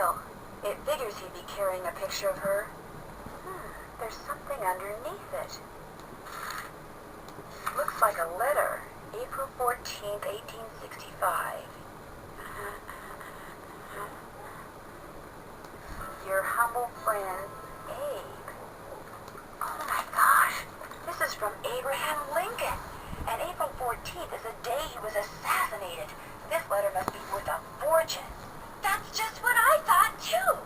mail. It figures he'd be carrying a picture of her. There's something underneath it. Looks like a letter. April 14th, 1865. Your humble friend, Abe. Oh my gosh. This is from Abraham Lincoln. And April 14th is the day he was assassinated. This letter must be worth a fortune. That's just what I thought, too.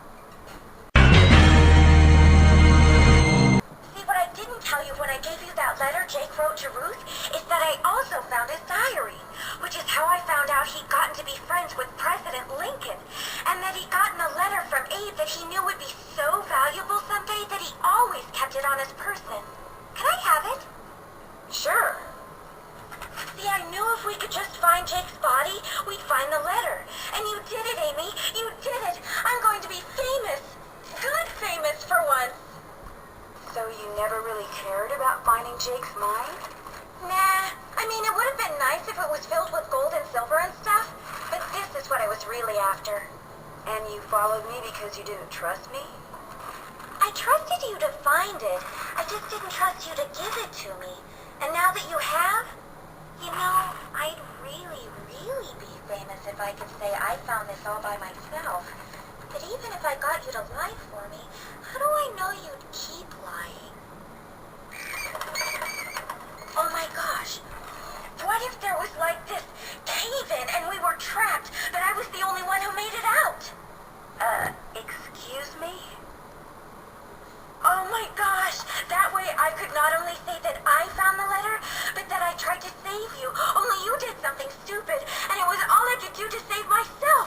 See, what I didn't tell you when I gave you that letter Jake wrote to Ruth is that I also found his diary, which is how I found out he'd gotten to be friends with President Lincoln, and that he'd gotten a letter from Abe that he knew would be so valuable someday that he always kept it on his person. Can I have it? Sure. See, I knew if we could just find Jake's body, we'd find the letter. And you did it, Amy. You did it. I'm going to be famous. Good famous for once. So you never really cared about finding Jake's mine? Nah. I mean, it would have been nice if it was filled with gold and silver and stuff. But this is what I was really after. And you followed me because you didn't trust me? I trusted you to find it. I just didn't trust you to give it to me. And now that you have... You know, I'd really, really be famous if I could say I found this all by myself. But even if I got you to lie for me, how do I know you'd keep lying? Oh my gosh. What if there was like this cave-in and we were trapped, but I was the only one who made it out? Excuse me? Oh my gosh! That way I could not only say that I found the letter, but that I tried to save you. Only you did something stupid, and it was all I could do to save myself.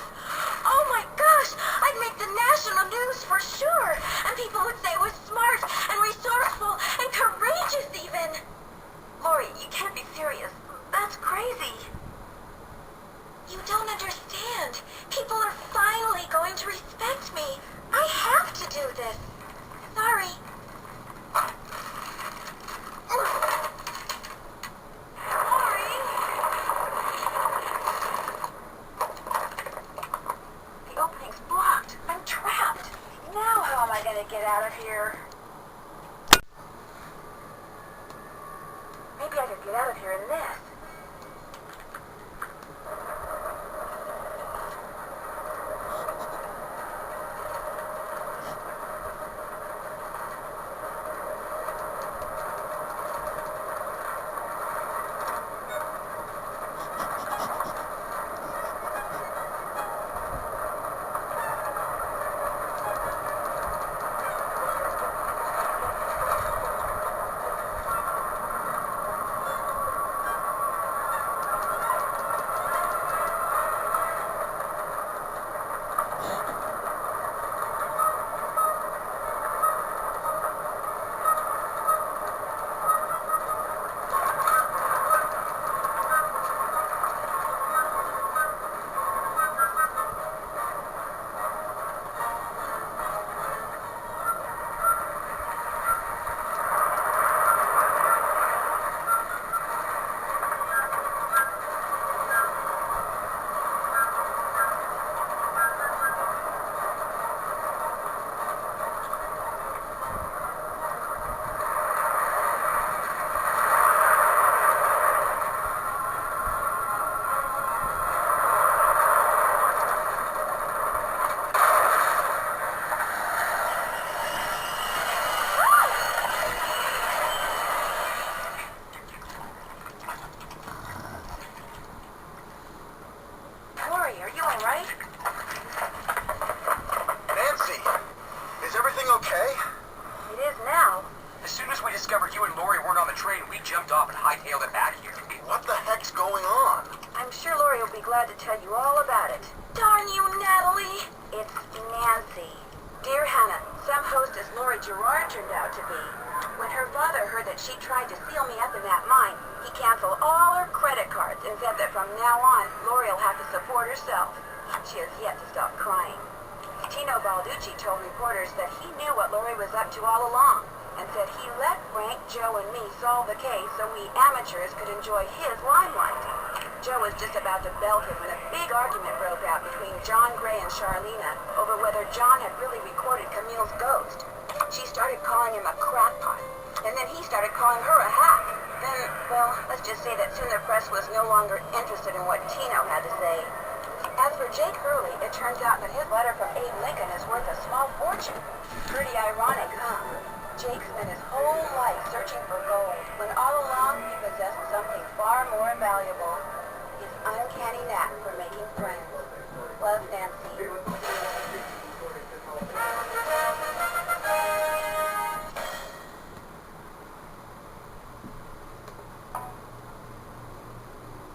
Oh my gosh! I'd make the national news for sure, and people would say I was smart and resourceful and courageous even. Lori, you can't be serious. That's crazy. You don't understand. People are finally going to respect me. I have to do this. Sorry. Sorry. The opening's blocked. I'm trapped. Now how am I going to get out of here? Maybe I could get out of here in this. Glad to tell you all about it. Darn you, Natalie! It's Nancy. Dear Hannah, some hostess Lori Gerard turned out to be. When her father heard that she tried to seal me up in that mine, he canceled all her credit cards and said that from now on, Lori will have to support herself. She has yet to stop crying. Tino Balducci told reporters that he knew what Lori was up to all along, and said he let Frank, Joe, and me solve the case so we amateurs could enjoy his limelight. Joe was just about to belt him when a big argument broke out between John Gray and Charlena over whether John had really recorded Camille's ghost. She started calling him a crackpot, and then he started calling her a hack. Then, well, let's just say that soon the press was no longer interested in what Tino had to say. As for Jake Hurley, it turns out that his letter from Abe Lincoln is worth a small fortune. Pretty ironic, huh? Jake spent his whole life searching for gold, when all along he possessed something far more valuable. His uncanny knack for making friends. Love, Nancy.